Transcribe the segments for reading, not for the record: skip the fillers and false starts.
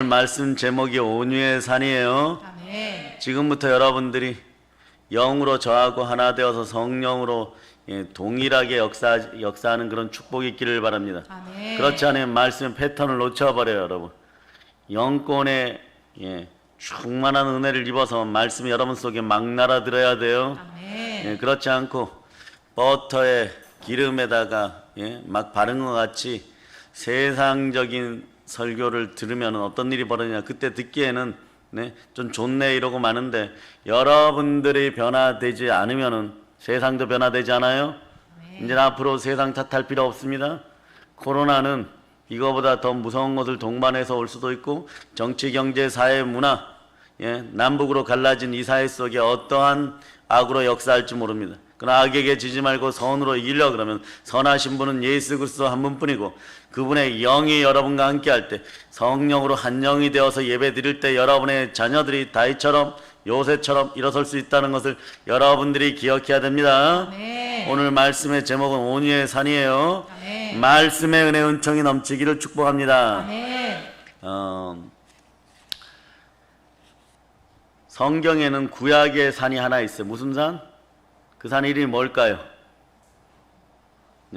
말씀 제목이 온유의 산이에요. 아멘. 지금부터 여러분들이 영으로 저하고 하나 되어서 성령으로 동일하게 역사하는 그런 축복이 있기를 바랍니다. 아멘. 그렇지 않으면 말씀의 패턴을 놓쳐버려요, 여러분. 영권에 충만한 은혜를 입어서 말씀이 여러분 속에 막 날아들어야 돼요. 아멘. 그렇지 않고 버터에 기름에다가 막 바른 것 같이 세상적인 설교를 들으면 어떤 일이 벌어지냐. 그때 듣기에는 좀 좋네 이러고 마는데 여러분들이 변화되지 않으면은 세상도 변화되지 않아요. 이제 앞으로 세상 탓할 필요 없습니다. 코로나는 이거보다 더 무서운 것을 동반해서 올 수도 있고, 정치, 경제, 사회, 문화, 남북으로 갈라진 이 사회 속에 어떠한 악으로 역사할지 모릅니다. 그러나 악에게 지지 말고 선으로 이기려 그러면 선하신 분은 예수 그리스도 한 분뿐이고, 그분의 영이 여러분과 함께 할 때 성령으로 한 영이 되어서 예배 드릴 때 여러분의 자녀들이 다윗처럼 요새처럼 일어설 수 있다는 것을 여러분들이 기억해야 됩니다. 아멘. 오늘 말씀의 제목은 온유의 산이에요. 아멘. 말씀의 은혜 은총이 넘치기를 축복합니다. 아멘. 성경에는 구약의 산이 하나 있어요. 무슨 산? 그 산 이름이 뭘까요?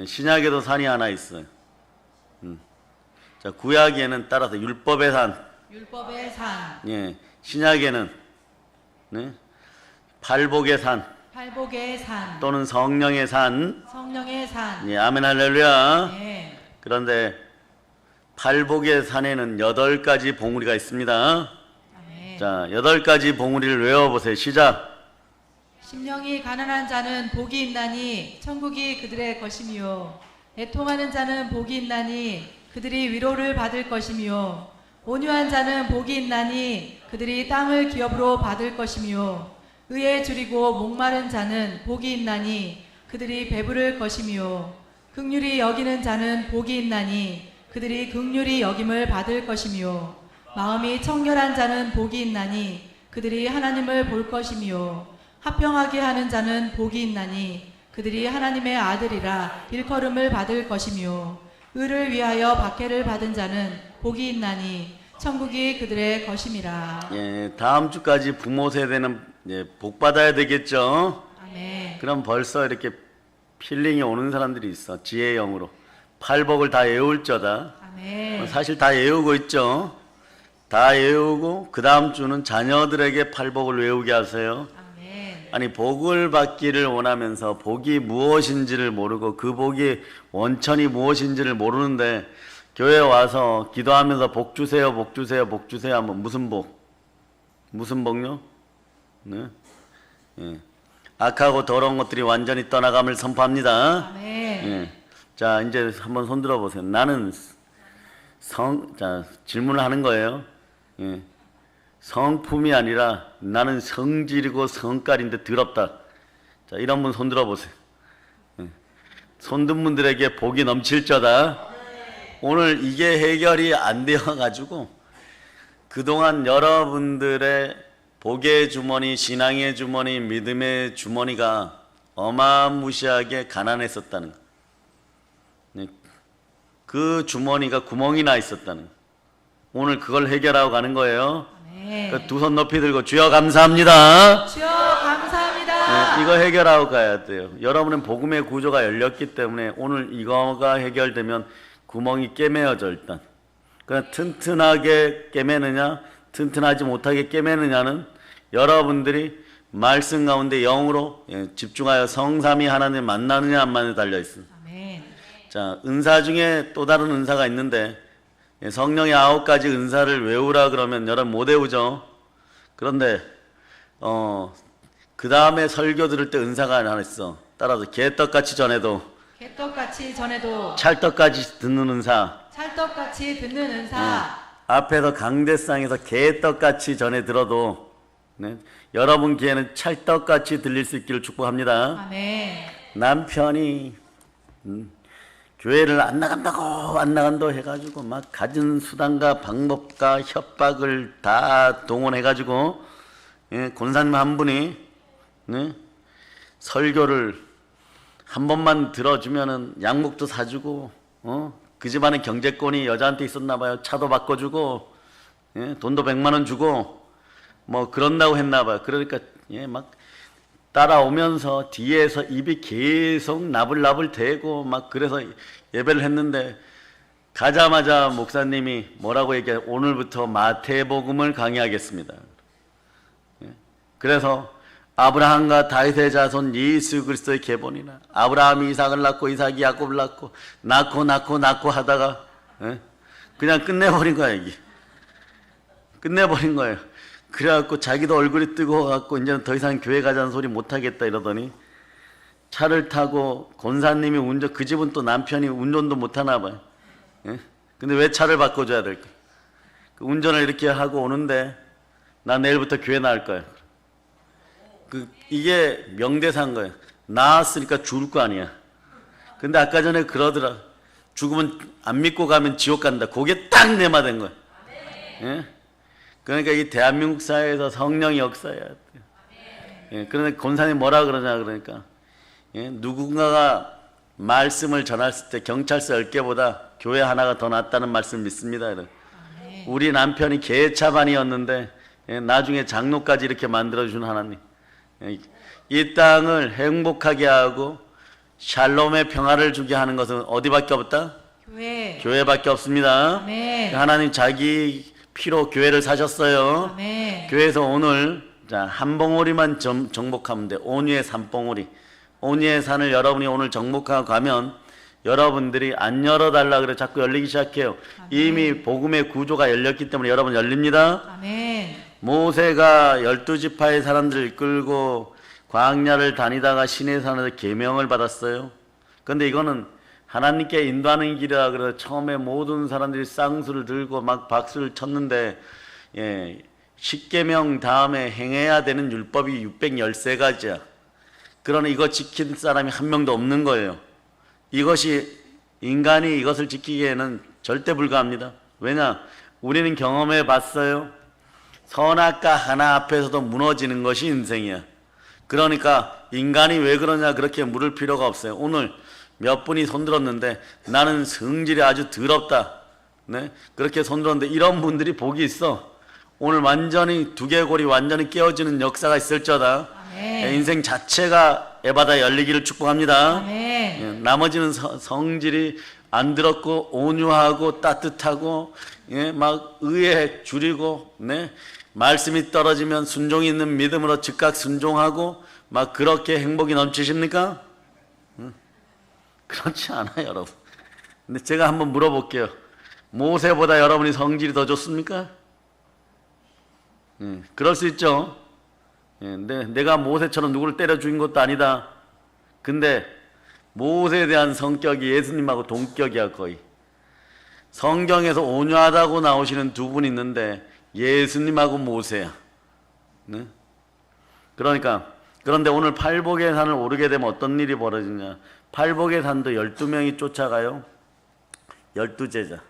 신약에도 산이 하나 있어요. 자, 구약에는 따라서 율법의 산, 율법의 산, 신약에는 팔복의 산 팔복의 산, 또는 성령의 산. 성령의 산. 아멘 할렐루야. 네. 그런데 팔복의 산에는 8가지 봉우리가 있습니다. 아멘. 자, 8가지 봉우리를 외워보세요. 시작. 심령이 가난한 자는 복이 있나니 천국이 그들의 것이며, 애통하는 자는 복이 있나니 그들이 위로를 받을 것이며, 온유한 자는 복이 있나니 그들이 땅을 기업으로 받을 것이며, 의에 줄이고 목마른 자는 복이 있나니 그들이 배부를 것이며, 긍휼히 여기는 자는 복이 있나니 그들이 긍휼히 여김을 받을 것이며, 마음이 청결한 자는 복이 있나니 그들이 하나님을 볼 것이며, 합평하게 하는 자는 복이 있나니 그들이 하나님의 아들이라 일컬음을 받을 것이며, 의를 위하여 박해를 받은 자는 복이 있나니 천국이 그들의 것임이라. 다음 주까지 부모 세대는 복 받아야 되겠죠. 아멘. 그럼 벌써 이렇게 필링이 오는 사람들이 있어. 지혜의 영으로 팔복을 다 외울 자다. 아멘. 사실 다 외우고 있죠. 다 외우고 그 다음 주는 자녀들에게 팔복을 외우게 하세요. 아멘. 아니, 복을 받기를 원하면서 복이 무엇인지를 모르고 그 복이 원천이 무엇인지를 모르는데 교회 와서 기도하면서 복 주세요, 복 주세요, 복 주세요 하면 무슨 복? 무슨 복요? 악하고 더러운 것들이 완전히 떠나감을 선포합니다. 아멘. 자, 이제 한번 손 들어보세요. 나는 자, 질문을 하는 거예요. 성품이 아니라 나는 성질이고 성깔인데 더럽다. 자, 이런 분 손 들어보세요. 손든 분들에게 복이 넘칠 자다. 오늘 이게 해결이 안 되어가지고 그동안 여러분들의 복의 주머니, 신앙의 주머니, 믿음의 주머니가 어마무시하게 가난했었다는 거. 그 주머니가 구멍이 나 있었다는 거. 오늘 그걸 해결하고 가는 거예요. 아멘. 두 손 높이 들고 주여 감사합니다. 주여 감사합니다. 이거 해결하고 가야 돼요. 여러분은 복음의 구조가 열렸기 때문에 오늘 이거가 해결되면 구멍이 깨매어져 일단. 그냥 튼튼하게 깨매느냐, 튼튼하지 못하게 깨매느냐는 여러분들이 말씀 가운데 영으로 집중하여 성삼위 하나님 만나느냐 안 만나느냐에 달려 있습니다. 아멘. 자, 은사 중에 또 다른 은사가 있는데 성령의 9가지 은사를 외우라 그러면 여러분 못 외우죠. 그런데 그 다음에 설교 들을 때 은사가 하나 있어. 따라서 개떡같이 전해도 개떡같이 전해도 찰떡까지 듣는 은사. 찰떡같이 듣는 은사. 앞에서 강대상에서 개떡같이 전해 들어도 여러분 귀에는 찰떡같이 들릴 수 있기를 축복합니다. 아멘. 남편이 교회를 안 나간다고 해가지고 막 가진 수단과 방법과 협박을 다 동원해가지고 권사님 한 분이 설교를 한 번만 들어주면은 양복도 사주고 그 집안에 경제권이 여자한테 있었나 봐요. 차도 바꿔주고 예? 돈도 100만 원 주고 뭐 그런다고 했나 봐요. 그러니까 예, 막 따라오면서 뒤에서 입이 계속 나불나불 대고 막 그래서 예배를 했는데 가자마자 목사님이 뭐라고 얘기해? 오늘부터 마태복음을 강의하겠습니다. 예? 그래서 아브라함과 다윗의 자손 예수 그리스도의 계본이나 아브라함이 이삭을 낳고 이삭이 야곱을 낳고 하다가 예? 그냥 끝내버린 거야 이게. 끝내버린 거예요. 그래갖고 자기도 얼굴이 뜨거워갖고 이제는 더 이상 교회 가자는 소리 못하겠다 이러더니 차를 타고 권사님이 운전, 그 집은 또 남편이 운전도 못하나 봐요. 예? 근데 왜 차를 바꿔줘야 될까? 그 운전을 이렇게 하고 오는데 나 내일부터 교회 나갈 거야. 이게 명대사인 거예요. 나았으니까 죽을 거 아니야. 근데 아까 전에 그러더라. 죽으면 안 믿고 가면 지옥 간다. 그게 딱 내마된 거야. 예? 그러니까 이 대한민국 사회에서 성령이 역사해야 돼요. 예? 그런데 권사님 뭐라 그러냐 그러니까 예? 누군가가 말씀을 전했을 때 경찰서 10개보다 교회 하나가 더 낫다는 말씀 믿습니다. 우리 남편이 개차반이었는데 예? 나중에 장로까지 이렇게 만들어준 하나님. 이 땅을 행복하게 하고 샬롬의 평화를 주게 하는 것은 어디밖에 없다? 교회밖에 없습니다. 아멘. 하나님 자기 피로 교회를 사셨어요. 아멘. 교회에서 오늘 자, 한 봉우리만 정복하면 돼. 온유의 산봉우리. 온유의 산을 여러분이 오늘 정복하고 가면 여러분들이 안 열어달라 그래 자꾸 열리기 시작해요. 아멘. 이미 복음의 구조가 열렸기 때문에 여러분 열립니다. 아멘. 모세가 12지파의 사람들을 이끌고 광야를 다니다가 시내산에서 계명을 받았어요. 그런데 이거는 하나님께 인도하는 길이라 그래서 처음에 모든 사람들이 쌍수를 들고 막 박수를 쳤는데 예, 10계명 다음에 행해야 되는 율법이 613가지야. 그러나 이거 지킨 사람이 한 명도 없는 거예요. 이것이 인간이 이것을 지키기에는 절대 불가합니다. 왜냐? 우리는 경험해 봤어요. 선악과 하나 앞에서도 무너지는 것이 인생이야. 그러니까 인간이 왜 그러냐 그렇게 물을 필요가 없어요. 오늘 몇 분이 손들었는데 나는 성질이 아주 더럽다. 네? 그렇게 손들었는데 이런 분들이 복이 있어. 오늘 완전히 두개골이 완전히 깨어지는 역사가 있을저다. 아멘. 인생 자체가 에바다 열리기를 축복합니다. 아멘. 예, 나머지는 성질이 안 더럽고 온유하고 따뜻하고 예, 막 의에 줄이고 네? 말씀이 떨어지면 순종이 있는 믿음으로 즉각 순종하고 막 그렇게 행복이 넘치십니까? 그렇지 않아요 여러분. 근데 제가 한번 물어볼게요. 모세보다 여러분이 성질이 더 좋습니까? 그럴 수 있죠. 내가 모세처럼 누구를 때려 죽인 것도 아니다. 근데 모세에 대한 성격이 예수님하고 동격이야 거의. 성경에서 온유하다고 나오시는 두 분 있는데 예수님하고 모세야. 네? 그런데 오늘 팔복의 산을 오르게 되면 어떤 일이 벌어지냐. 팔복의 산도 12명이 쫓아가요. 12제자.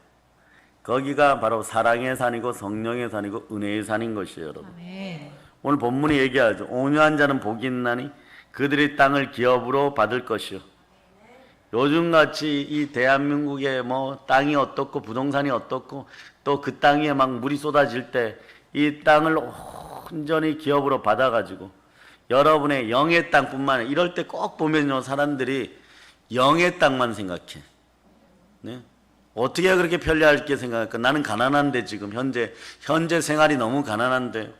거기가 바로 사랑의 산이고 성령의 산이고 은혜의 산인 것이에요 여러분. 아멘. 오늘 본문이 얘기하죠. 온유한 자는 복이 있나니 그들이 땅을 기업으로 받을 것이요. 요즘같이 이 대한민국에 뭐 땅이 어떻고 부동산이 어떻고 또 그 땅에 막 물이 쏟아질 때 이 땅을 온전히 기업으로 받아가지고 여러분의 영의 땅뿐만 아니라 이럴 때 꼭 보면요 사람들이 영의 땅만 생각해. 네? 어떻게 그렇게 편리하게 생각할까? 나는 가난한데 지금 현재 생활이 너무 가난한데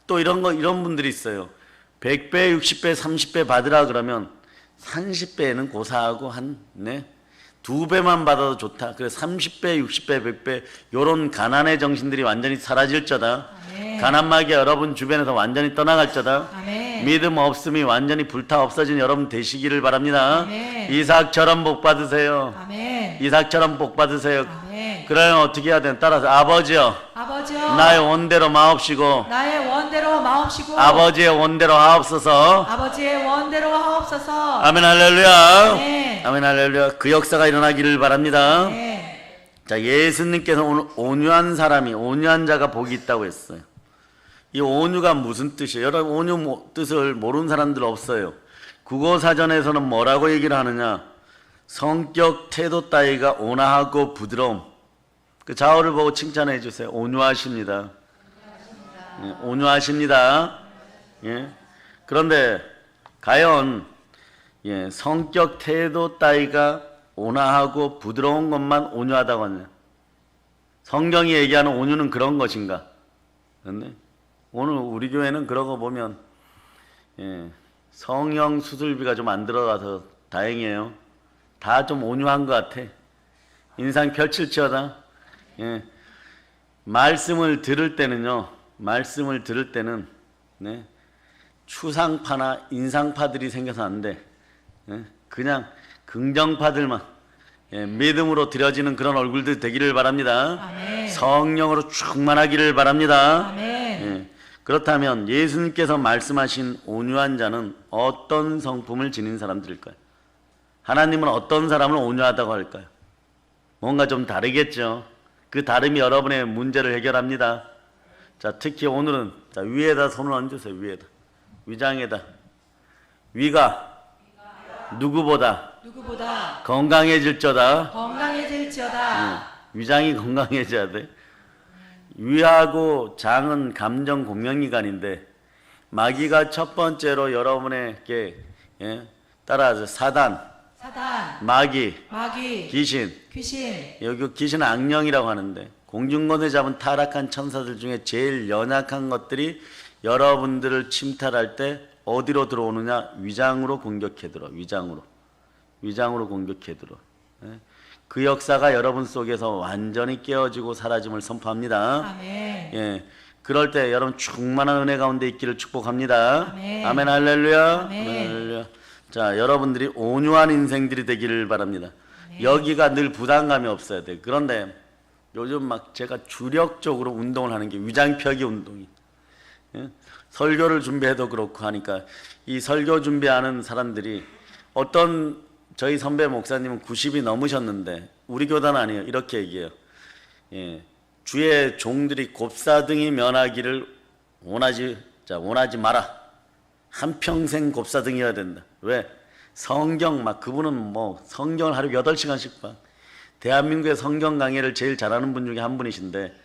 또 이런 분들이 있어요. 100배, 60배, 30배 받으라 그러면 30배는 고사하고 네? 2배만 받아도 좋다. 그래서 30배, 60배, 100배 요런 가난의 정신들이 완전히 사라질 저다. 아멘. 가난마귀 여러분 주변에서 완전히 떠나갈 저다. 아멘. 믿음 없음이 완전히 불타 없어진 여러분 되시기를 바랍니다. 아멘. 이삭처럼 복 받으세요. 아멘. 이삭처럼 복 받으세요. 아멘. 그러면 어떻게 해야 되나? 따라서 아버지여 아버지여 나의 원대로 마옵시고 나의 원대로 마옵시고 아버지의 원대로 하옵소서. 아버지의 원대로 하옵소서. 아멘 할렐루야. 아멘. 아멘 할렐루야. 그 역사가 일어나기를 바랍니다. 아멘. 자, 예수님께서 오늘 온유한 사람이 온유한 자가 복이 있다고 했어요. 이 온유가 무슨 뜻이에요? 여러분 온유 뜻을 모르는 사람들 없어요. 국어사전에서는 뭐라고 얘기를 하느냐? 성격 태도 따위가 온화하고 부드러움. 그 좌우를 보고 칭찬해 주세요. 온유하십니다. 예, 온유하십니다. 예. 그런데 과연 예, 성격 태도 따위가 온화하고 부드러운 것만 온유하다고 하냐? 성경이 얘기하는 온유는 그런 것인가? 그런데 오늘 우리 교회는 그런 거 보면 예, 성형 수술비가 좀 안 들어가서 다행이에요. 다 좀 온유한 것 같아. 인상 펼칠지어다. 예, 말씀을 들을 때는요. 말씀을 들을 때는 네, 추상파나 인상파들이 생겨서 안 돼. 예, 그냥 긍정파들만 예, 믿음으로 드려지는 그런 얼굴들 되기를 바랍니다. 아멘. 성령으로 충만하기를 바랍니다. 아멘. 예, 그렇다면 예수님께서 말씀하신 온유한 자는 어떤 성품을 지닌 사람들일까요? 하나님은 어떤 사람을 온유하다고 할까요? 뭔가 좀 다르겠죠. 그 다름이 여러분의 문제를 해결합니다. 자, 특히 오늘은 자, 위에다 손을 얹으세요. 위에다. 위장에다. 위가 누구보다 건강해질저다. 건강해질지어다. 위장이 건강해져야 돼. 위하고 장은 감정 공명기관인데 마귀가 첫 번째로 여러분에게 예, 따라서 사단, 마귀, 귀신. 여기 귀신은 악령이라고 하는데 공중권에 잡은 타락한 천사들 중에 제일 연약한 것들이 여러분들을 침탈할 때 어디로 들어오느냐? 위장으로 공격해 들어. 위장으로 공격해 들어. 예? 그 역사가 여러분 속에서 완전히 깨어지고 사라짐을 선포합니다. 아멘. 예, 그럴 때 여러분 충만한 은혜 가운데 있기를 축복합니다. 아멘. 아멘 할렐루야. 아멘. 할렐루야. 자, 여러분들이 온유한 인생들이 되기를 바랍니다. 여기가 늘 부담감이 없어야 돼. 그런데 요즘 막 제가 주력적으로 운동을 하는 게 위장펴기 운동이. 예? 설교를 준비해도 그렇고 하니까 이 설교 준비하는 사람들이 어떤 저희 선배 목사님은 90이 넘으셨는데 우리 교단 아니에요. 이렇게 얘기해요. 예, 주의 종들이 곱사등이 면하기를 원하지 마라. 한평생 곱사등이어야 된다. 왜? 성경 막 그분은 뭐 성경을 하루 8시간씩 봐. 대한민국의 성경 강의를 제일 잘하는 분 중에 한 분이신데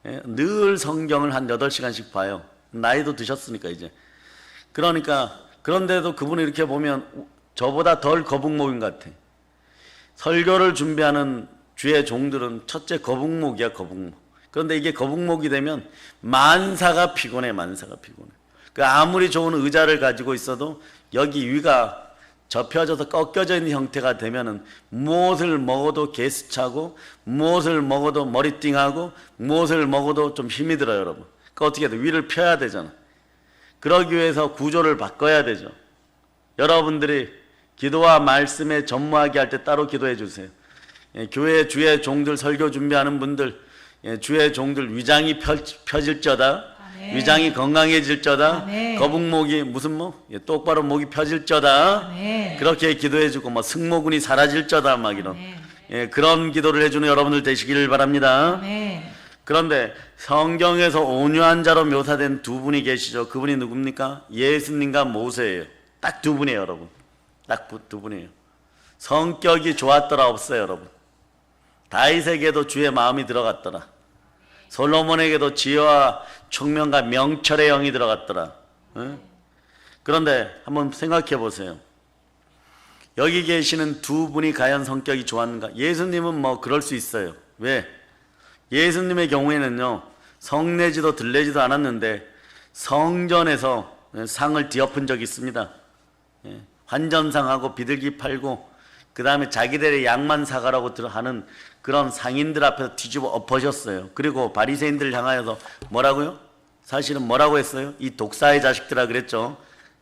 예, 늘 성경을 한 8시간씩 봐요. 나이도 드셨으니까 이제. 그러니까 그런데도 그분을 이렇게 보면 저보다 덜 거북목인 것 같아. 설교를 준비하는 주의 종들은 첫째 거북목이야, 거북목. 그런데 이게 거북목이 되면 만사가 피곤해. 그 아무리 좋은 의자를 가지고 있어도 여기 위가 접혀져서 꺾여져 있는 형태가 되면은 무엇을 먹어도 개수차고 무엇을 먹어도 머리띵하고 무엇을 먹어도 좀 힘이 들어요, 여러분. 그 어떻게 해야 돼? 위를 펴야 되잖아. 그러기 위해서 구조를 바꿔야 되죠. 여러분들이 기도와 말씀에 전무하게 할 때 따로 기도해 주세요. 예, 교회 주의 종들 설교 준비하는 분들 예, 주의 종들 위장이 펴질저다. 아멘. 위장이 건강해질저다. 아멘. 거북목이 무슨 목? 예, 똑바로 목이 펴질저다. 아멘. 그렇게 기도해 주고 뭐 승모근이 사라질저다 막 이런 예, 그런 기도를 해주는 여러분들 되시기를 바랍니다. 아멘. 그런데 성경에서 온유한 자로 묘사된 두 분이 계시죠. 그분이 누굽니까? 예수님과 모세예요. 딱 두 분이에요, 여러분. 딱 두 분이에요. 성격이 좋았더라 없어요, 여러분. 다윗에게도 주의 마음이 들어갔더라. 솔로몬에게도 지혜와 총명과 명철의 영이 들어갔더라. 응? 그런데 한번 생각해 보세요. 여기 계시는 두 분이 과연 성격이 좋았는가? 예수님은 뭐 그럴 수 있어요. 왜? 예수님의 경우에는요, 성내지도 들내지도 않았는데 성전에서 상을 뒤엎은 적이 있습니다. 예, 환전상하고 비둘기 팔고 그 다음에 자기들의 양만 사가라고 하는 그런 상인들 앞에서 뒤집어 엎으셨어요. 그리고 바리새인들을 향하여서 뭐라고요? 사실은 뭐라고 했어요? 이 독사의 자식들아 그랬죠.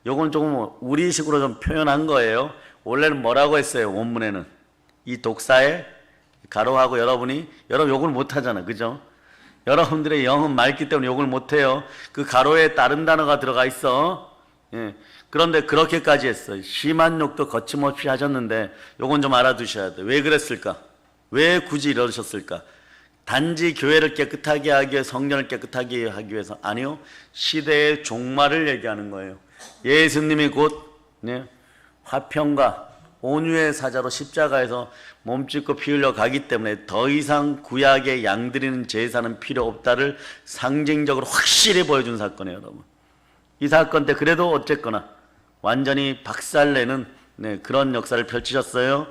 요건 조금 우리식으로 좀 표현한 거예요. 원래는 뭐라고 했어요? 원문에는 이 독사의 가로하고 여러분 욕을 못하잖아, 그죠? 여러분들의 영은 맑기 때문에 욕을 못해요. 그 가로에 다른 단어가 들어가 있어. 예. 그런데 그렇게까지 했어요. 심한 욕도 거침없이 하셨는데 요건 좀 알아두셔야 돼. 왜 그랬을까? 왜 굳이 이러셨을까? 단지 교회를 깨끗하게 하기 위해 성전을 깨끗하게 하기 위해서 아니요. 시대의 종말을 얘기하는 거예요. 예수님이 곧 화평과 온유의 사자로 십자가에서 몸짓고 피 흘려 가기 때문에 더 이상 구약의 양드리는 제사는 필요 없다를 상징적으로 확실히 보여준 사건이에요, 여러분. 이 사건 때 그래도 어쨌거나 완전히 박살내는 그런 역사를 펼치셨어요.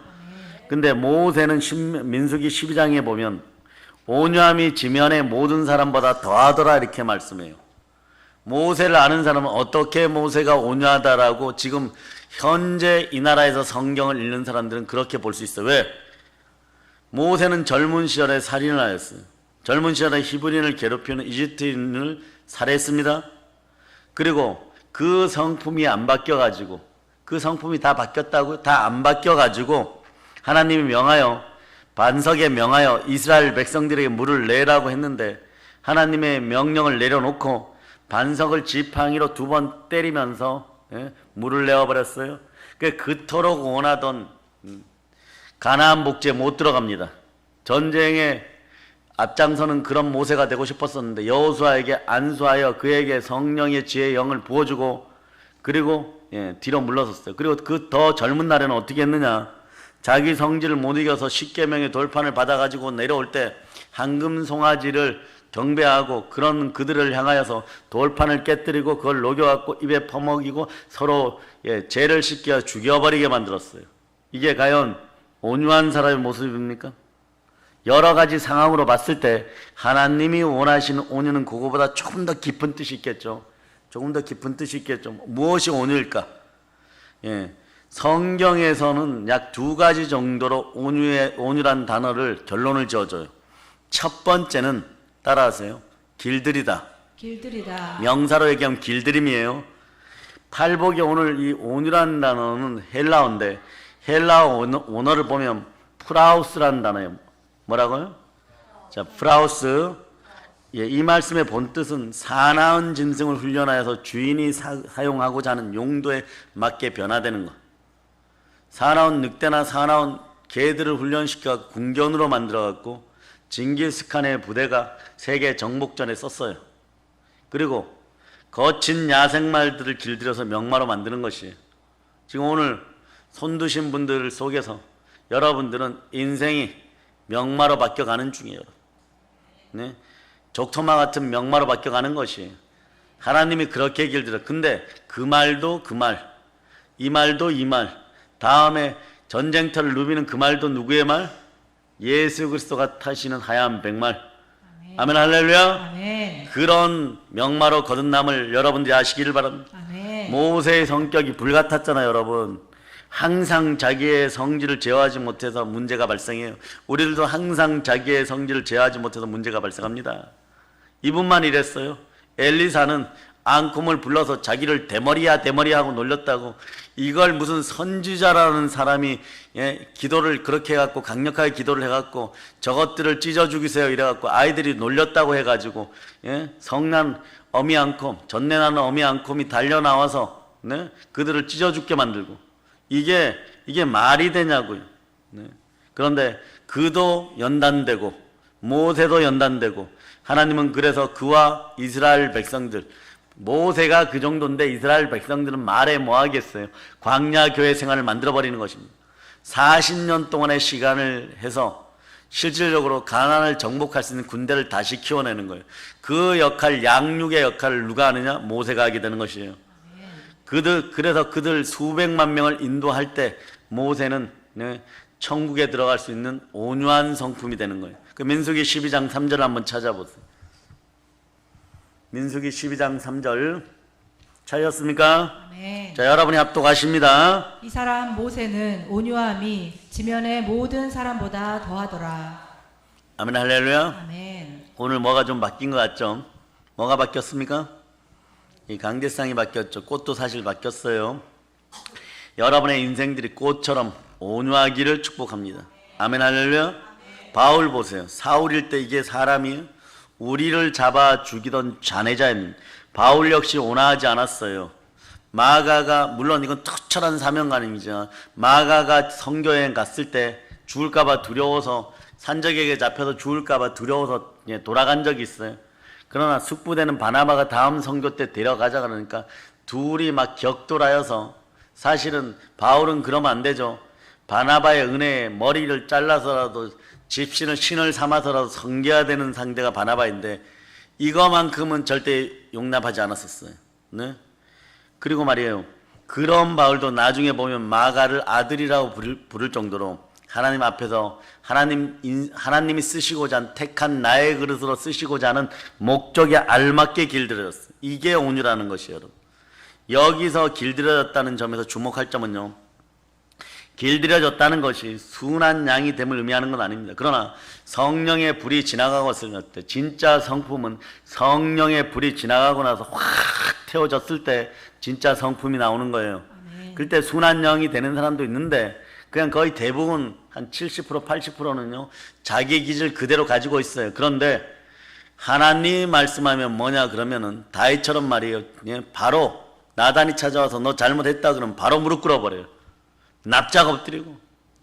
근데 모세는 민수기 12장에 보면 온유함이 지면의 모든 사람보다 더하더라 이렇게 말씀해요. 모세를 아는 사람은 어떻게 모세가 온유하다라고 지금 현재 이 나라에서 성경을 읽는 사람들은 그렇게 볼 수 있어요. 왜? 모세는 젊은 시절에 살인을 하였어요. 젊은 시절에 히브리인을 괴롭히는 이집트인을 살해했습니다. 그리고 그 성품이 안 바뀌어가지고, 그 성품이 다 바뀌었다고요? 다 안 바뀌어가지고 하나님이 명하여, 반석에 명하여 이스라엘 백성들에게 물을 내라고 했는데 하나님의 명령을 내려놓고 반석을 지팡이로 2번 때리면서 물을 내어버렸어요. 그토록 원하던 가나안 복지에 못 들어갑니다. 전쟁에 앞장서는 그런 모세가 되고 싶었었는데 여호수아에게 안수하여 그에게 성령의 지혜의 영을 부어주고 그리고 뒤로 물러섰어요. 그리고 그 더 젊은 날에는 어떻게 했느냐, 자기 성질을 못 이겨서 십계명의 돌판을 받아가지고 내려올 때 황금 송아지를 경배하고 그런 그들을 향하여서 돌판을 깨뜨리고 그걸 녹여갖고 입에 퍼먹이고 서로 죄를 씻겨 죽여버리게 만들었어요. 이게 과연 온유한 사람의 모습입니까? 여러 가지 상황으로 봤을 때 하나님이 원하시는 온유는 그거보다 조금 더 깊은 뜻이 있겠죠. 조금 더 깊은 뜻이 있겠죠. 무엇이 온유일까? 성경에서는 약 2가지 정도로 온유란 단어를 결론을 지어줘요. 첫 번째는 따라하세요. 길들이다. 길들이다. 명사로 얘기하면 길들임이에요. 팔복에 오늘 이 온유라는 단어는 헬라어인데 헬라어 원어를 보면 프라우스라는 단어예요. 뭐라고요? 자, 프라우스. 이 말씀의 본뜻은 사나운 짐승을 훈련하여서 주인이 사용하고자 하는 용도에 맞게 변화되는 것. 사나운 늑대나 사나운 개들을 훈련시켜 군견으로 만들어갖고 징기스칸의 부대가 세계 정복전에 썼어요. 그리고 거친 야생말들을 길들여서 명마로 만드는 것이에요. 지금 오늘 손드신 분들 속에서 여러분들은 인생이 명마로 바뀌어가는 중이에요. 네? 족토마 같은 명마로 바뀌어가는 것이에요. 하나님이 그렇게 길들여. 근데 그 말도 그 말, 이 말도 이 말, 다음에 전쟁터를 누비는 그 말도 누구의 말? 예수 그리스도가 타시는 하얀 백말. 아멘 할렐루야. 아멘. 그런 명마로 거듭남을 여러분들이 아시기를 바랍니다. 아멘. 모세의 성격이 불같았잖아요, 여러분. 항상 자기의 성질을 제어하지 못해서 문제가 발생해요. 우리들도 항상 자기의 성질을 제어하지 못해서 문제가 발생합니다. 이분만 이랬어요. 엘리사는 앙콤을 불러서 자기를 대머리야 하고 놀렸다고. 이걸 무슨 선지자라는 사람이 기도를 그렇게 해갖고 강력하게 기도를 해갖고 저것들을 찢어 죽이세요 이래갖고 아이들이 놀렸다고 해가지고 성난 어미 앙콤, 전내나는 어미 앙콤이 달려나와서 그들을 찢어 죽게 만들고. 이게 말이 되냐고요. 그런데 그도 연단되고 모세도 연단되고 하나님은 그래서 그와 이스라엘 백성들, 모세가 그 정도인데 이스라엘 백성들은 말해 뭐 하겠어요. 광야 교회 생활을 만들어버리는 것입니다. 40년 동안의 시간을 해서 실질적으로 가나안을 정복할 수 있는 군대를 다시 키워내는 거예요. 그 역할, 양육의 역할을 누가 하느냐? 모세가 하게 되는 것이에요. 그래서 그들 수백만 명을 인도할 때 모세는 천국에 들어갈 수 있는 온유한 성품이 되는 거예요. 그 민수기 12장 3절 한번 찾아보세요. 민수기 12장 3절 찾으셨습니까? 아멘. 자, 여러분이 합독하십니다. 이 사람 모세는 온유함이 지면의 모든 사람보다 더하더라. 아멘 할렐루야. 아멘. 오늘 뭐가 좀 바뀐 것 같죠? 뭐가 바뀌었습니까? 이 강대상이 바뀌었죠. 꽃도 사실 바뀌었어요. 여러분의 인생들이 꽃처럼 온유하기를 축복합니다. 아멘 할렐루야. 바울 보세요. 사울일 때 이게 사람이에요. 우리를 잡아 죽이던 잔해자입니다. 바울 역시 온화하지 않았어요. 마가가, 물론 이건 특별한 사명감이죠. 마가가 선교여행 갔을 때 죽을까봐 두려워서, 산적에게 잡혀서 죽을까봐 두려워서 돌아간 적이 있어요. 그러나 숙부되는 바나바가 다음 선교 때 데려가자 그러니까 둘이 막 격돌하여서, 사실은 바울은 그러면 안 되죠. 바나바의 은혜에 머리를 잘라서라도 집신을 신을 삼아서라도 섬겨야 되는 상대가 바나바인데 이거만큼은 절대 용납하지 않았었어요. 네? 그리고 말이에요. 그런 바울도 나중에 보면 마가를 아들이라고 부를 정도로 하나님 앞에서 하나님이 쓰시고자 한 택한 나의 그릇으로 쓰시고자 하는 목적에 알맞게 길들여졌어요. 이게 온유라는 것이에요, 여러분. 여기서 길들여졌다는 점에서 주목할 점은요. 길들여졌다는 것이 순한 양이 됨을 의미하는 건 아닙니다. 그러나 성령의 불이 지나가고 있을 때, 진짜 성품은 성령의 불이 지나가고 나서 확 태워졌을 때 진짜 성품이 나오는 거예요. 그때 순한 영이 되는 사람도 있는데 그냥 거의 대부분 한 70% 80%는요 자기 기질 그대로 가지고 있어요. 그런데 하나님 말씀하면 뭐냐 그러면은 다윗처럼 말이에요. 바로 나단이 찾아와서 너 잘못했다 그러면 바로 무릎 꿇어버려요. 납작 엎드리고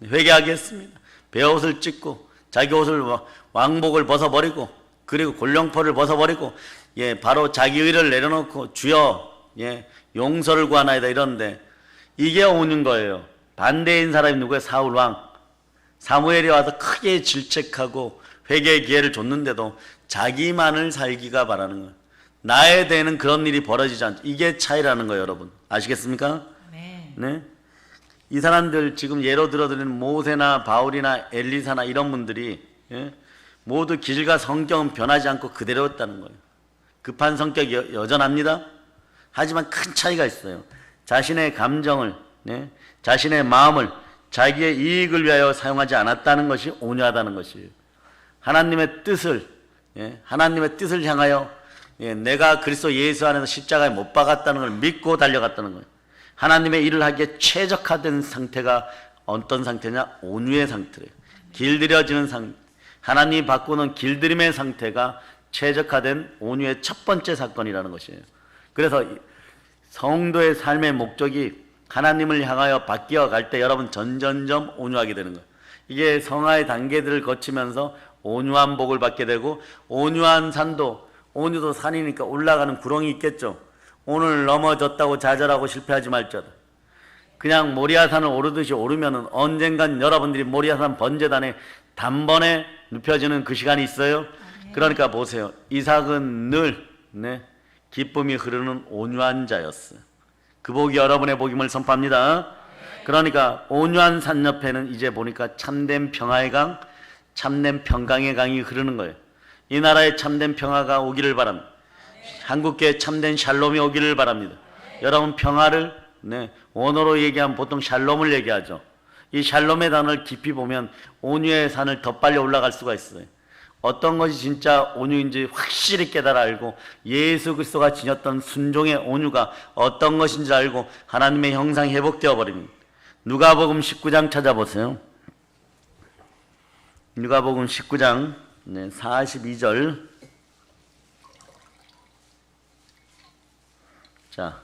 회개하겠습니다. 베옷을 찢고 자기 옷을 왕복을 벗어버리고 그리고 골룡포를 벗어버리고 바로 자기 의를 내려놓고 주여 용서를 구하나이다 이러는데 이게 오는 거예요. 반대인 사람이 누구예요? 사울 왕. 사무엘이 와서 크게 질책하고 회개의 기회를 줬는데도 자기만을 살기가 바라는 거예요. 나에 대해는 그런 일이 벌어지지 않죠. 이게 차이라는 거예요, 여러분. 아시겠습니까? 네. 이 사람들 지금 예로 들어드리는 모세나 바울이나 엘리사나 이런 분들이 모두 길과 성격은 변하지 않고 그대로였다는 거예요. 급한 성격이 여전합니다. 하지만 큰 차이가 있어요. 자신의 감정을 자신의 마음을 자기의 이익을 위하여 사용하지 않았다는 것이 온유하다는 것이에요. 하나님의 뜻을 향하여 내가 그리스도 예수 안에서 십자가에 못 박았다는 걸 믿고 달려갔다는 거예요. 하나님의 일을 하기에 최적화된 상태가 어떤 상태냐? 온유의 상태래요. 길들여지는 상태. 하나님이 바꾸는 길들임의 상태가 최적화된 온유의 첫 번째 사건이라는 것이에요. 그래서 성도의 삶의 목적이 하나님을 향하여 바뀌어 갈 때 여러분 점점 온유하게 되는 거예요. 이게 성화의 단계들을 거치면서 온유한 복을 받게 되고 온유한 산도 온유도 산이니까 올라가는 구렁이 있겠죠. 오늘 넘어졌다고 좌절하고 실패하지 말자다. 그냥 모리아산을 오르듯이 오르면은 언젠간 여러분들이 모리아산 번제단에 단번에 눕혀지는 그 시간이 있어요. 그러니까 보세요. 이삭은 늘 기쁨이 흐르는 온유한 자였어요. 그 복이 여러분의 복임을 선포합니다. 그러니까 온유한 산 옆에는 이제 보니까 참된 평화의 강, 참된 평강의 강이 흐르는 거예요. 이 나라에 참된 평화가 오기를 바랍니다. 한국교회 참된 샬롬이 오기를 바랍니다. 여러분 평화를 원어로 얘기하면 보통 샬롬을 얘기하죠. 이 샬롬의 단어를 깊이 보면 온유의 산을 더 빨리 올라갈 수가 있어요. 어떤 것이 진짜 온유인지 확실히 깨달아 알고 예수 그리스도가 지녔던 순종의 온유가 어떤 것인지 알고 하나님의 형상이 회복되어 버립니다. 누가복음 19장 찾아보세요. 누가복음 19장 42절. 자,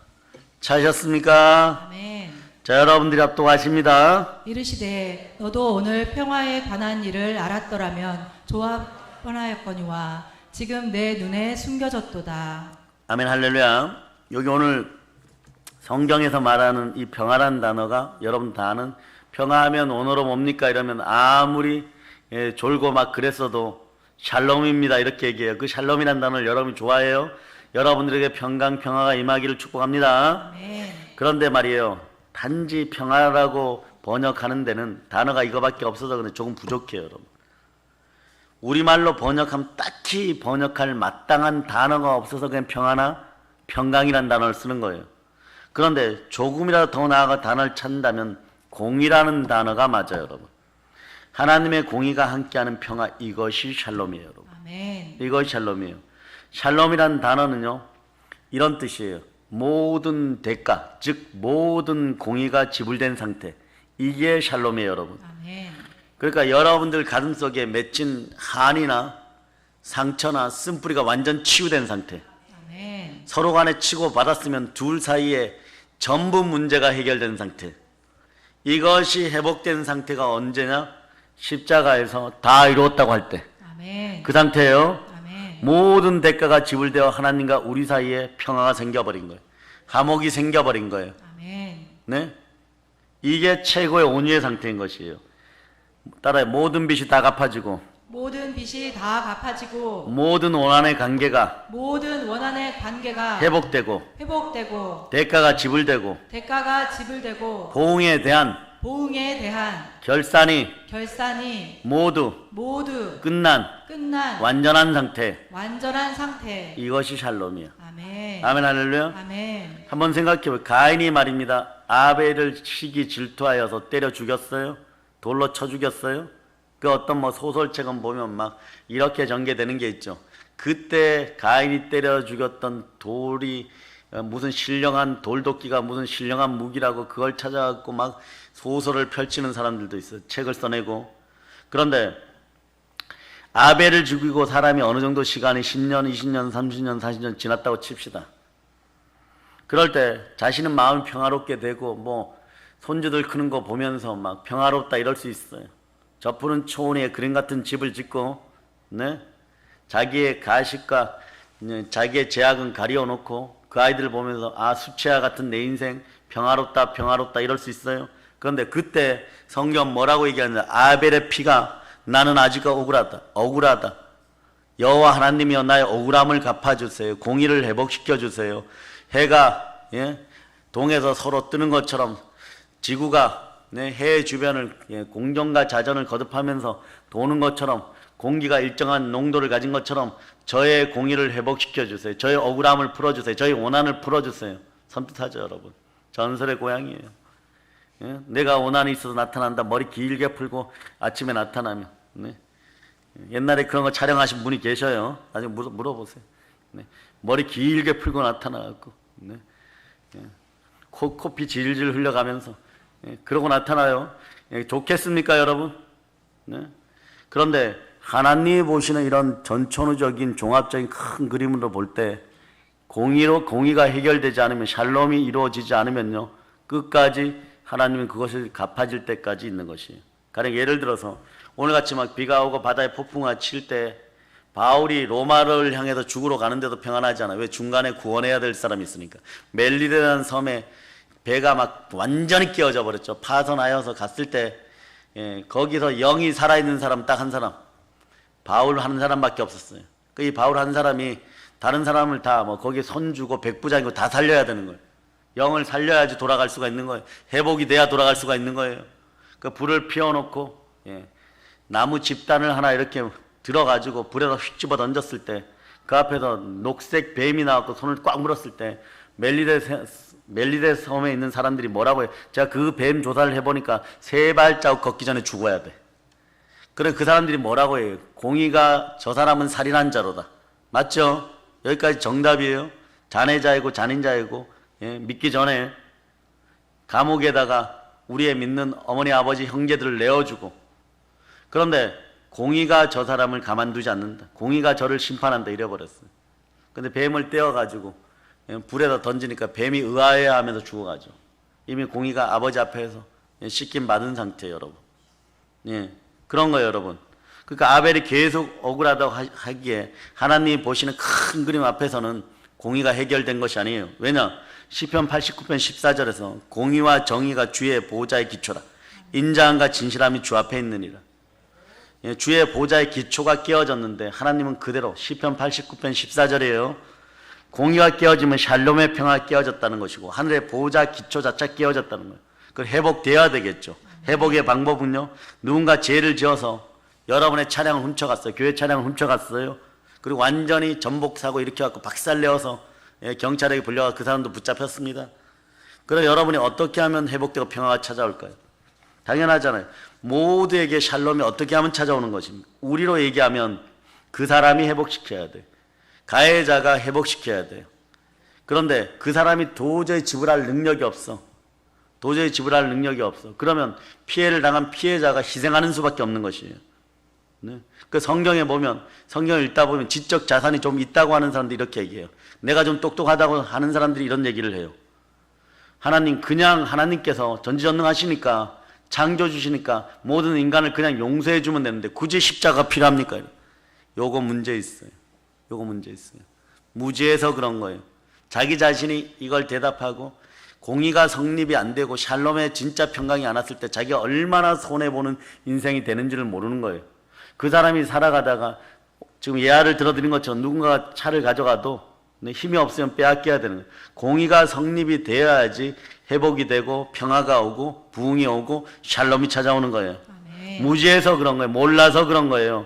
찾으셨습니까? 아멘. 자, 여러분들이 합독하십니다. 이르시되 너도 오늘 평화에 관한 일을 알았더라면 좋아 뻔하였거니와 지금 내 눈에 숨겨졌도다. 아멘 할렐루야. 여기 오늘 성경에서 말하는 이 평화란 단어가 여러분 다 아는 평화하면 원어로 뭡니까? 이러면 아무리 졸고 막 그랬어도 샬롬입니다 이렇게 얘기해요. 그 샬롬이란 단어를 여러분이 좋아해요? 여러분들에게 평화가 임하기를 축복합니다. 그런데 말이에요. 단지 평화라고 번역하는 데는 단어가 이거밖에 없어서 근데 조금 부족해요, 여러분. 우리말로 번역하면 딱히 번역할 마땅한 단어가 없어서 그냥 평화나 평강이란 단어를 쓰는 거예요. 그런데 조금이라도 더 나아가 단어를 찾는다면 공의라는 단어가 맞아요, 여러분. 하나님의 공의가 함께하는 평화, 이것이 샬롬이에요, 여러분. 아멘. 이것이 샬롬이에요. 샬롬이라는 단어는요, 이런 뜻이에요. 모든 대가, 즉 모든 공의가 지불된 상태, 이게 샬롬이에요, 여러분. 아멘. 그러니까 여러분들 가슴속에 맺힌 한이나 상처나 쓴뿌리가 완전 치유된 상태. 아멘. 서로 간에 치고 받았으면 둘 사이에 전부 문제가 해결된 상태. 이것이 회복된 상태가 언제냐? 십자가에서 다 이루었다고 할 때. 아멘. 그 상태예요. 아멘. 모든 대가가 지불되어 하나님과 우리 사이에 평화가 생겨버린 거예요. 화목이 생겨버린 거예요. 아멘. 네? 이게 최고의 온유의 상태인 것이에요. 따라해. 모든 빚이 다 갚아지고 모든 빚이 다 갚아지고 모든 원한의 관계가 모든 원한의 관계가 회복되고 대가가 지불되고 보응에 대한 결산이 모두 끝난 완전한 상태. 이것이 샬롬이야. 아멘. 아멘 할렐루야. 아멘. 한번 생각해보세요. 가인이 말입니다. 아벨을 시기 질투하여서 때려 죽였어요. 돌로 쳐 죽였어요. 그 어떤 뭐 소설책은 보면 막 이렇게 전개되는 게 있죠. 그때 가인이 때려 죽였던 돌이 무슨 신령한 돌도끼가 무슨 신령한 무기라고 그걸 찾아갖고 막 소설을 펼치는 사람들도 있어요. 책을 써내고. 그런데 아벨을 죽이고 사람이 어느 정도 시간이 10년, 20년, 30년, 40년 지났다고 칩시다. 그럴 때 자신은 마음이 평화롭게 되고 뭐 손주들 크는 거 보면서 막 평화롭다 이럴 수 있어요. 저 푸른 초원에 그림 같은 집을 짓고, 네? 자기의 가식과 자기의 제약은 가려놓고 그 아이들을 보면서 아, 수채화 같은 내 인생 평화롭다 이럴 수 있어요. 그런데 그때 성경 뭐라고 얘기하느냐? 아벨의 피가 나는 아직 억울하다. 여호와 하나님이여 나의 억울함을 갚아주세요. 공의를 회복시켜주세요. 해가 동에서 서로 뜨는 것처럼 지구가 해 주변을 공정과 자전을 거듭하면서 도는 것처럼 공기가 일정한 농도를 가진 것처럼 저의 공의를 회복시켜 주세요. 저의 억울함을 풀어주세요. 저의 원한을 풀어주세요. 섬뜩하죠 여러분. 전설의 고향이에요. 내가 원한이 있어서 나타난다. 머리 길게 풀고 아침에 나타나면. 옛날에 그런 거 촬영하신 분이 계셔요. 나중에 물어보세요. 머리 길게 풀고 나타나갖고 코피 질질 흘려가면서 그러고 나타나요. 좋겠습니까 여러분? 그런데 하나님이 보시는 이런 전천후적인 종합적인 큰 그림으로 볼 때 공의가 해결되지 않으면 샬롬이 이루어지지 않으면요 끝까지 하나님은 그것을 갚아질 때까지 있는 것이에요. 가령 예를 들어서 오늘같이 막 비가 오고 바다에 폭풍우가 칠 때 바울이 로마를 향해서 죽으러 가는데도 평안하지 않아요. 왜? 중간에 구원해야 될 사람이 있으니까. 멜리데라는 섬에 배가 막 완전히 깨어져 버렸죠. 파선하여서 갔을 때 거기서 영이 살아있는 사람 딱 한 사람, 바울 한 사람밖에 없었어요. 이 바울 한 사람이 다른 사람을 다 뭐 거기에 손주고 백부장이고 다 살려야 되는 거예요. 영을 살려야지 돌아갈 수가 있는 거예요. 회복이 돼야 돌아갈 수가 있는 거예요. 그 불을 피워놓고 나무 집단을 하나 이렇게 들어가지고 불에다 휙 집어 던졌을 때 그 앞에서 녹색 뱀이 나왔고 손을 꽉 물었을 때 멜리데 섬에 있는 사람들이 뭐라고 해요? 제가 그 뱀 조사를 해보니까 3발자국 걷기 전에 죽어야 돼. 그래 그 사람들이 뭐라고 해요? 공의가 저 사람은 살인한 자로다. 맞죠? 여기까지 정답이에요. 자네자이고 잔인자이고 믿기 전에 감옥에다가 우리의 믿는 어머니 아버지 형제들을 내어주고 그런데 공의가 저 사람을 가만두지 않는다. 공의가 저를 심판한다 이래버렸어요. 근데 뱀을 떼어가지고 불에다 던지니까 뱀이 의아해하면서 죽어가죠. 이미 공의가 아버지 앞에서 씻김 받은 상태예요 여러분. 그런 거예요 여러분. 그러니까 아벨이 계속 억울하다고 하기에 하나님이 보시는 큰 그림 앞에서는 공의가 해결된 것이 아니에요. 왜냐? 시편 89편 14절에서 공의와 정의가 주의 보좌의 기초라. 인자함과 진실함이 주 앞에 있느니라. 주의 보좌의 기초가 깨어졌는데 하나님은 그대로 시편 89편 14절이에요. 공의가 깨어지면 샬롬의 평화가 깨어졌다는 것이고 하늘의 보좌 기초 자체가 깨어졌다는 거예요. 그걸 회복되어야 되겠죠. 회복의 방법은요. 누군가 죄를 지어서 여러분의 차량을 훔쳐갔어요. 교회 차량을 훔쳐갔어요. 그리고 완전히 전복사고 이렇게 갖고 박살내어서 경찰에게 불려가 그 사람도 붙잡혔습니다. 그럼 여러분이 어떻게 하면 회복되고 평화가 찾아올까요? 당연하잖아요. 모두에게 샬롬이 어떻게 하면 찾아오는 것입니까? 우리로 얘기하면 그 사람이 회복시켜야 돼. 가해자가 회복시켜야 돼요. 그런데 그 사람이 도저히 지불할 능력이 없어. 그러면 피해를 당한 피해자가 희생하는 수밖에 없는 것이에요. 그 성경에 보면 성경을 읽다 보면 지적 자산이 좀 있다고 하는 사람들이 이렇게 얘기해요. 내가 좀 똑똑하다고 하는 사람들이 이런 얘기를 해요. 하나님께서 전지전능하시니까 창조주시니까 모든 인간을 그냥 용서해 주면 되는데 굳이 십자가가 필요합니까? 요거 문제 있어요. 무지해서 그런 거예요. 자기 자신이 이걸 대답하고 공의가 성립이 안 되고 샬롬의 진짜 평강이 안 왔을 때 자기가 얼마나 손해보는 인생이 되는지를 모르는 거예요. 그 사람이 살아가다가 지금 예화를 들어드린 것처럼 누군가가 차를 가져가도 힘이 없으면 빼앗겨야 되는 거예요. 공의가 성립이 되어야지 회복이 되고 평화가 오고 부흥이 오고 샬롬이 찾아오는 거예요. 아멘. 무지해서 그런 거예요. 몰라서 그런 거예요.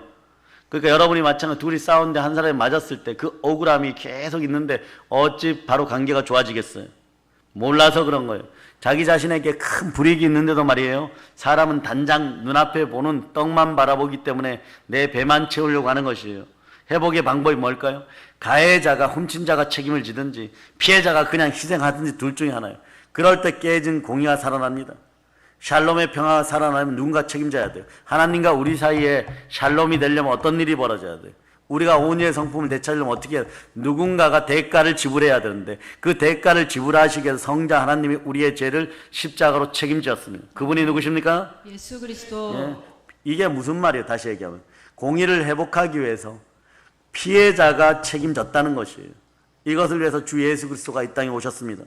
그러니까 여러분이 마찬가지로 둘이 싸우는데 한 사람이 맞았을 때 그 억울함이 계속 있는데 어찌 바로 관계가 좋아지겠어요. 몰라서 그런 거예요. 자기 자신에게 큰 불이익이 있는데도 말이에요. 사람은 단장 눈앞에 보는 떡만 바라보기 때문에 내 배만 채우려고 하는 것이에요. 회복의 방법이 뭘까요? 가해자가 훔친 자가 책임을 지든지 피해자가 그냥 희생하든지 둘 중에 하나예요. 그럴 때 깨진 공의가 살아납니다. 샬롬의 평화가 살아나면 누군가 책임져야 돼요. 하나님과 우리 사이에 샬롬이 되려면 어떤 일이 벌어져야 돼요? 우리가 온유의 성품을 되찾으려면 어떻게 해야 돼요? 누군가가 대가를 지불해야 되는데 그 대가를 지불하시기 위해서 성자 하나님이 우리의 죄를 십자가로 책임지었습니다. 그분이 누구십니까? 예수 그리스도. 예. 이게 무슨 말이에요? 다시 얘기하면 공의를 회복하기 위해서 피해자가 책임졌다는 것이에요. 이것을 위해서 주 예수 그리스도가 이 땅에 오셨습니다.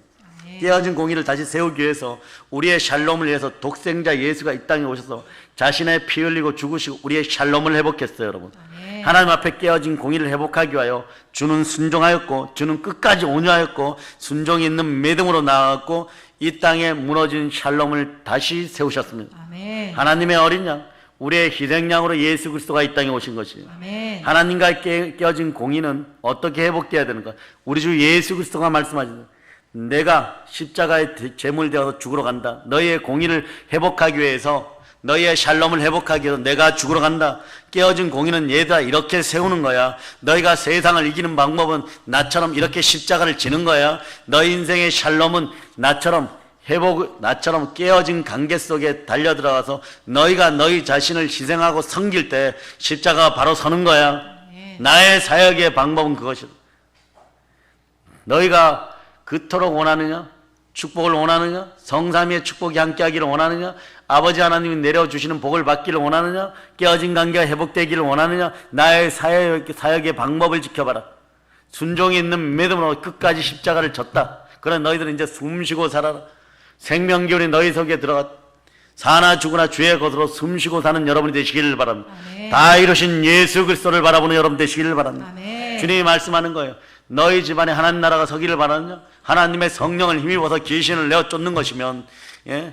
깨어진 공의를 다시 세우기 위해서 우리의 샬롬을 위해서 독생자 예수가 이 땅에 오셔서 자신의 피 흘리고 죽으시고 우리의 샬롬을 회복했어요. 여러분, 아멘. 하나님 앞에 깨어진 공의를 회복하기 위하여 주는 순종하였고 주는 끝까지 온유하였고 순종이 있는 믿음으로 나아갔고 이 땅에 무너진 샬롬을 다시 세우셨습니다. 아멘. 하나님의 어린 양, 우리의 희생양으로 예수 그리스도가 이 땅에 오신 것이에요. 아멘. 하나님과 깨어진 공의는 어떻게 회복돼야 되는가? 우리 주 예수 그리스도가 말씀하시는 내가 십자가의 제물 되어서 죽으러 간다. 너희의 공의를 회복하기 위해서 너희의 샬롬을 회복하기 위해서 내가 죽으러 간다. 깨어진 공의는 얘들아 이렇게 세우는 거야. 너희가 세상을 이기는 방법은 나처럼 이렇게 십자가를 지는 거야. 너희 인생의 샬롬은 나처럼 나처럼 깨어진 관계 속에 달려들어가서 너희가 너희 자신을 희생하고 섬길 때 십자가가 바로 서는 거야. 나의 사역의 방법은 그것이다. 너희가 그토록 원하느냐? 축복을 원하느냐? 성삼위의 축복이 함께하기를 원하느냐? 아버지 하나님이 내려주시는 복을 받기를 원하느냐? 깨어진 관계가 회복되기를 원하느냐? 나의 사역의 방법을 지켜봐라. 순종이 있는 믿음으로 끝까지 십자가를 졌다. 그러나 너희들은 이제 숨쉬고 살아라. 생명기운이 너희 속에 들어갔다. 사나 죽으나 주의 것으로 숨쉬고 사는 여러분이 되시기를 바랍니다. 아멘. 다 이루신 예수 그리스도를 바라보는 여러분 되시기를 바랍니다. 아멘. 주님이 말씀하는 거예요. 너희 집안에 하나님 나라가 서기를 바라느냐? 하나님의 성령을 힘입어서 귀신을 내어 쫓는 것이면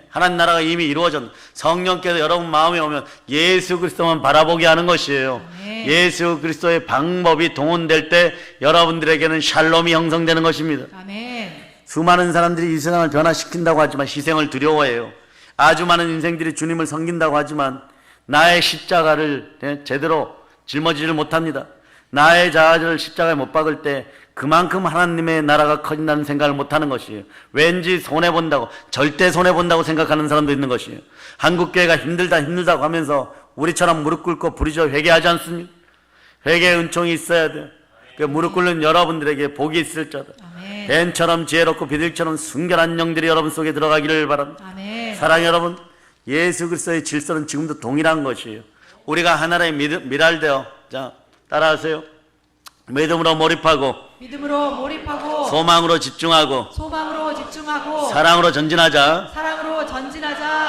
하나님 나라가 이미 이루어졌. 성령께서 여러분 마음에 오면 예수 그리스도만 바라보게 하는 것이에요. 아멘. 예수 그리스도의 방법이 동원될 때 여러분들에게는 샬롬이 형성되는 것입니다. 아멘. 수많은 사람들이 이 세상을 변화시킨다고 하지만 희생을 두려워해요. 아주 많은 인생들이 주님을 섬긴다고 하지만 나의 십자가를 제대로 짊어지지를 못합니다. 나의 자아를 십자가에 못 박을 때 그만큼 하나님의 나라가 커진다는 생각을 못하는 것이에요. 왠지 손해본다고, 절대 손해본다고 생각하는 사람도 있는 것이에요. 한국교회가 힘들다고 하면서 우리처럼 무릎 꿇고 부르짖어 회개하지 않습니까? 회개의 은총이 있어야 돼요. 그 무릎 꿇는 여러분들에게 복이 있을 자다. 아멘. 뱀처럼 지혜롭고 비둘기처럼 순결한 영들이 여러분 속에 들어가기를 바랍니다. 아멘. 사랑하는 여러분, 예수 그리스도의 질서는 지금도 동일한 것이에요. 우리가 하나의 미랄되어, 자 따라하세요. 믿음으로 몰입하고 소망으로 집중하고 사랑으로 전진하자.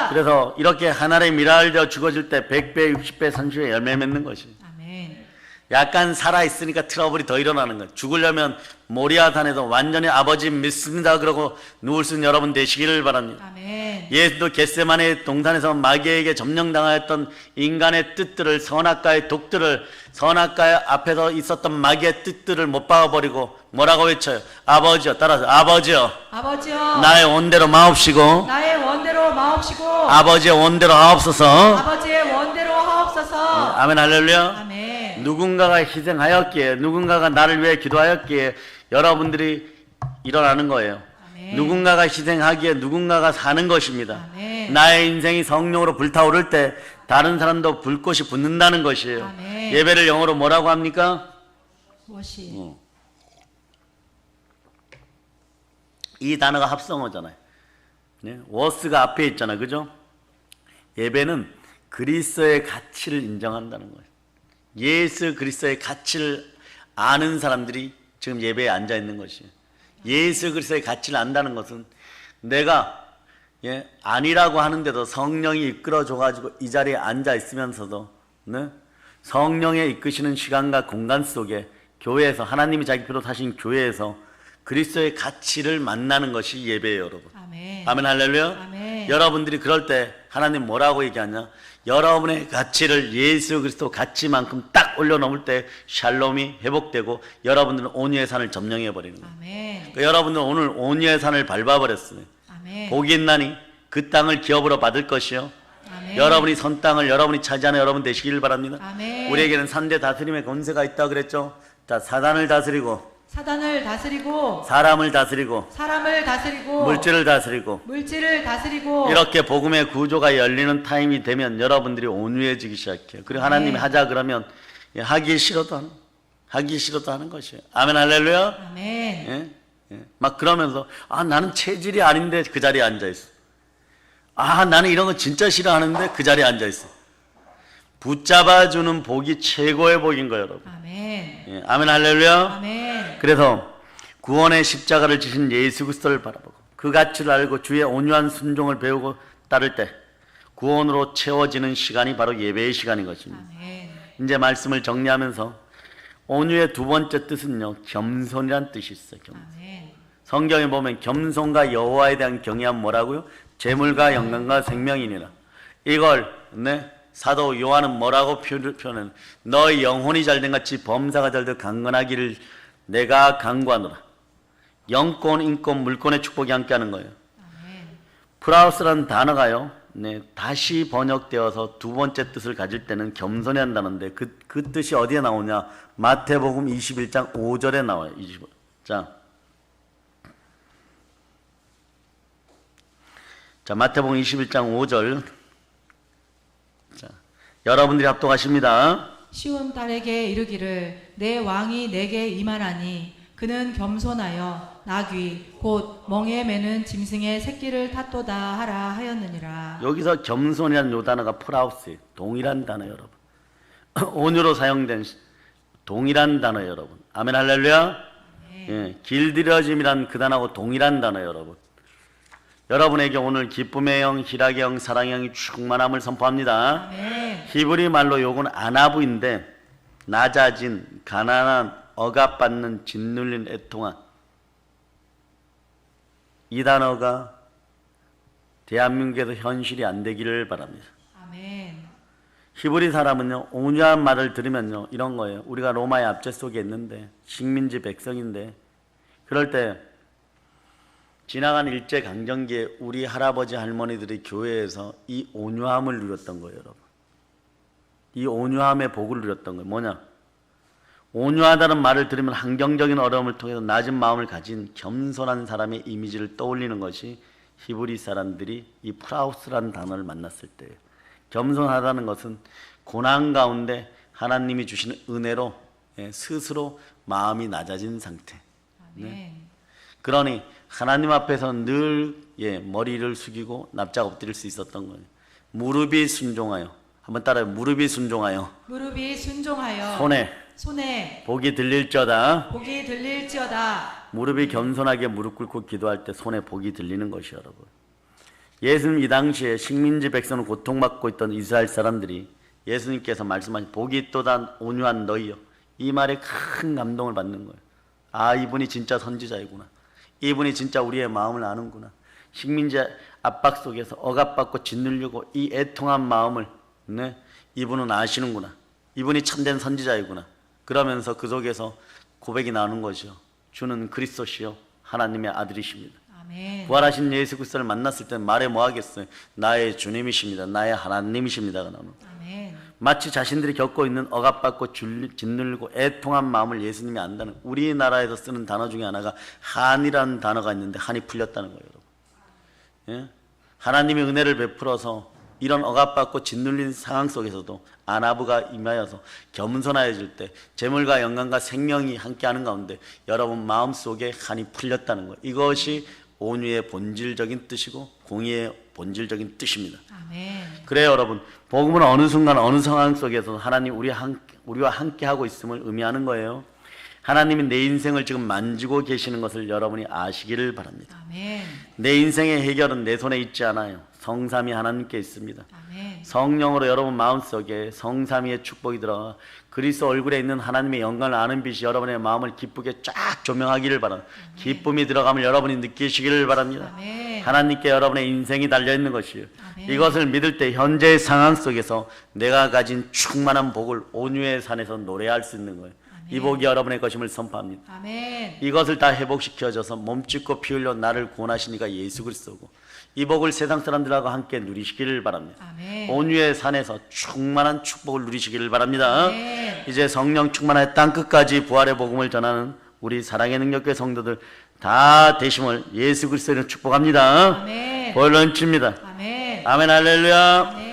그래서 이렇게 하나의 미랄되어 죽어질 때 100배, 60배, 30배 열매 맺는 것이. 아멘. 약간 살아있으니까 트러블이 더 일어나는 거예요. 죽으려면 모리아산에서 완전히 아버지 믿습니다 그러고 누울 수 있는 여러분 되시기를 바랍니다. 아멘. 예수도 겟세마네 동산에서 마귀에게 점령당하였던 인간의 뜻들을, 선악과의 독들을, 선악과의 앞에서 있었던 마귀의 뜻들을 못 박아버리고 뭐라고 외쳐요? 아버지여. 따라서 아버지여, 나의 원대로 마옵시고 아버지의 원대로 하옵소서. 아멘. 할렐루야. 아멘. 누군가가 희생하였기에, 누군가가 나를 위해 기도하였기에 여러분들이 일어나는 거예요. 아멘. 누군가가 희생하기에 누군가가 사는 것입니다. 아멘. 나의 인생이 성령으로 불타오를 때 다른 사람도 불꽃이 붙는다는 것이에요. 아멘. 예배를 영어로 뭐라고 합니까? 무엇이? 이 단어가 합성어잖아요. 네? 워스가 앞에 있잖아요. 그죠? 예배는 그리스도의 가치를 인정한다는 거예요. 예수 그리스도의 가치를 아는 사람들이 지금 예배에 앉아 있는 것이에요. 예수 그리스도의 가치를 안다는 것은 내가 아니라고 하는데도 성령이 이끌어줘가지고 이 자리에 앉아 있으면서도 네? 성령의 이끄시는 시간과 공간 속에 교회에서 하나님이 자기 피로 사신 교회에서 그리스도의 가치를 만나는 것이 예배예요, 여러분. 아멘. 아멘, 할렐루야. 아멘. 여러분들이 그럴 때 하나님 뭐라고 얘기하냐? 여러분의 가치를 예수 그리스도 가치만큼 딱 올려놓을 때 샬롬이 회복되고 여러분들은 온유의 산을 점령해 버리는 거예요. 아멘. 그러니까 여러분들은 오늘 온유의 산을 밟아버렸어요. 아멘. 복이 있나니 그 땅을 기업으로 받을 것이요. 아멘. 여러분이 선 땅을 여러분이 차지하는 여러분 되시길 바랍니다. 아멘. 우리에게는 3대 다스림의 권세가 있다고 그랬죠. 자, 사단을 다스리고 사단을 다스리고 사람을 다스리고 사람을 다스리고 물질을 다스리고 물질을 다스리고 이렇게 복음의 구조가 열리는 타임이 되면 여러분들이 온유해지기 시작해요. 그리고 하나님이 네. 하자 그러면 하기 싫어도 하는 것이에요. 아멘, 할렐루야. 아멘. 예? 막 그러면서 나는 체질이 아닌데 그 자리에 앉아 있어. 나는 이런 거 진짜 싫어하는데 그 자리에 앉아 있어. 붙잡아주는 복이 최고의 복인 거예요, 여러분. 아멘. 아멘, 할렐루야. 아멘. 그래서 구원의 십자가를 지신 예수 그리스도를 바라보고 그 가치를 알고 주의 온유한 순종을 배우고 따를 때 구원으로 채워지는 시간이 바로 예배의 시간인 것입니다. 아멘. 이제 말씀을 정리하면서 온유의 두 번째 뜻은요, 겸손이란 뜻이 있어요. 아멘. 성경에 보면 겸손과 여호와에 대한 경외함 뭐라고요? 재물과 영광과 생명이니라. 이걸 사도 요한은 뭐라고 표현해? 너의 영혼이 잘된 같이 범사가 잘되어 강건하기를 내가 간구하노라. 영권, 인권, 물권의 축복이 함께하는 거예요. 아멘. 프라우스라는 단어가요, 다시 번역되어서 두 번째 뜻을 가질 때는 겸손히 한다는데 그 뜻이 어디에 나오냐? 마태복음 21장 5절에 나와요. 25. 자, 마태복음 21장 5절. 자, 여러분들이 합독하십니다. 시온 딸에게 이르기를 내 왕이 내게 임하나니 그는 겸손하여 나귀 곧 멍에 매는 짐승의 새끼를 탔도다 하라 하였느니라. 여기서 겸손이라는 요 단어가 프라우스예요. 동일한 단어 여러분. 온유로 사용된 동일한 단어 여러분. 아멘, 할렐루야. 길들여짐이란 그 단어하고 동일한 단어 여러분. 여러분에게 오늘 기쁨의 영, 희락의 영, 사랑의 영이 충만함을 선포합니다. 아멘. 히브리 말로 요건 아나부인데 낮아진, 가난한, 억압받는, 짓눌린, 애통한 이 단어가 대한민국에서 현실이 안 되기를 바랍니다. 아멘. 히브리 사람은요, 온유한 말을 들으면요, 이런 거예요. 우리가 로마의 압제 속에 있는데 식민지 백성인데 그럴 때 지나간 일제강점기에 우리 할아버지 할머니들이 교회에서 이 온유함을 누렸던 거예요, 여러분. 이 온유함의 복을 누렸던 거예요. 뭐냐? 온유하다는 말을 들으면 환경적인 어려움을 통해서 낮은 마음을 가진 겸손한 사람의 이미지를 떠올리는 것이 히브리 사람들이 이 프라우스라는 단어를 만났을 때예요. 겸손하다는 것은 고난 가운데 하나님이 주시는 은혜로 스스로 마음이 낮아진 상태. 아멘. 그러니 하나님 앞에서 늘 머리를 숙이고 납작 엎드릴 수 있었던 거예요. 무릎이 순종하여, 한번 따라해. 무릎이 순종하여 무릎이 순종하여 손에 복이 들릴지어다. 복이 들릴지어다. 무릎이 겸손하게 무릎 꿇고 기도할 때 손에 복이 들리는 것이 여러분. 예수님 이 당시에 식민지 백성을 고통받고 있던 이스라엘 사람들이 예수님께서 말씀하신 복이 있도다 온유한 너희여, 이 말에 큰 감동을 받는 거예요. 이분이 진짜 선지자이구나. 이분이 진짜 우리의 마음을 아는구나. 식민지 압박 속에서 억압받고 짓눌리고 이 애통한 마음을 이분은 아시는구나. 이분이 참된 선지자이구나. 그러면서 그 속에서 고백이 나오는 거죠. 주는 그리스도시요 하나님의 아들이십니다. 아멘. 부활하신 예수 그리스도를 만났을 때 말해 뭐 하겠어요? 나의 주님이십니다. 나의 하나님이십니다가 나오는. 아멘. 마치 자신들이 겪고 있는 억압받고 짓눌리고 애통한 마음을 예수님이 안다는, 우리나라에서 쓰는 단어 중에 하나가 한이라는 단어가 있는데 한이 풀렸다는 거예요, 여러분. 하나님이 은혜를 베풀어서 이런 억압받고 짓눌린 상황 속에서도 아나부가 임하여서 겸손해질 때 재물과 영광과 생명이 함께하는 가운데 여러분 마음속에 한이 풀렸다는 거예요. 이것이 온유의 본질적인 뜻이고 공의의 본질적인 뜻입니다. 아멘. 그래요, 여러분. 복음은 어느 순간 어느 상황 속에서 하나님 우리와 함께 하고 있음을 의미하는 거예요. 하나님이 내 인생을 지금 만지고 계시는 것을 여러분이 아시기를 바랍니다. 아멘. 내 인생의 해결은 내 손에 있지 않아요. 성삼위 하나님께 있습니다. 아멘. 성령으로 여러분 마음속에 성삼위의 축복이 들어가 그리스도 얼굴에 있는 하나님의 영광을 아는 빛이 여러분의 마음을 기쁘게 쫙 조명하기를 바랍니다. 기쁨이 들어감을 여러분이 느끼시기를 바랍니다. 아멘. 하나님께 여러분의 인생이 달려있는 것이요. 아멘. 이것을 믿을 때 현재의 상황 속에서 내가 가진 충만한 복을 온유의 산에서 노래할 수 있는 거예요. 이 복이 여러분의 것임을 선포합니다. 아멘. 이것을 다 회복시켜줘서 몸짓고 피 흘려 나를 구원하시니까 예수 그리스도고 이 복을 세상 사람들하고 함께 누리시기를 바랍니다. 아멘. 온유의 산에서 충만한 축복을 누리시기를 바랍니다. 아멘. 이제 성령 충만한 땅끝까지 부활의 복음을 전하는 우리 사랑의 능력교회 성도들 다 되심을 예수 그리스도는 축복합니다. 아멘. 볼 넘칩니다. 아멘. 아멘 할렐루야. 아멘.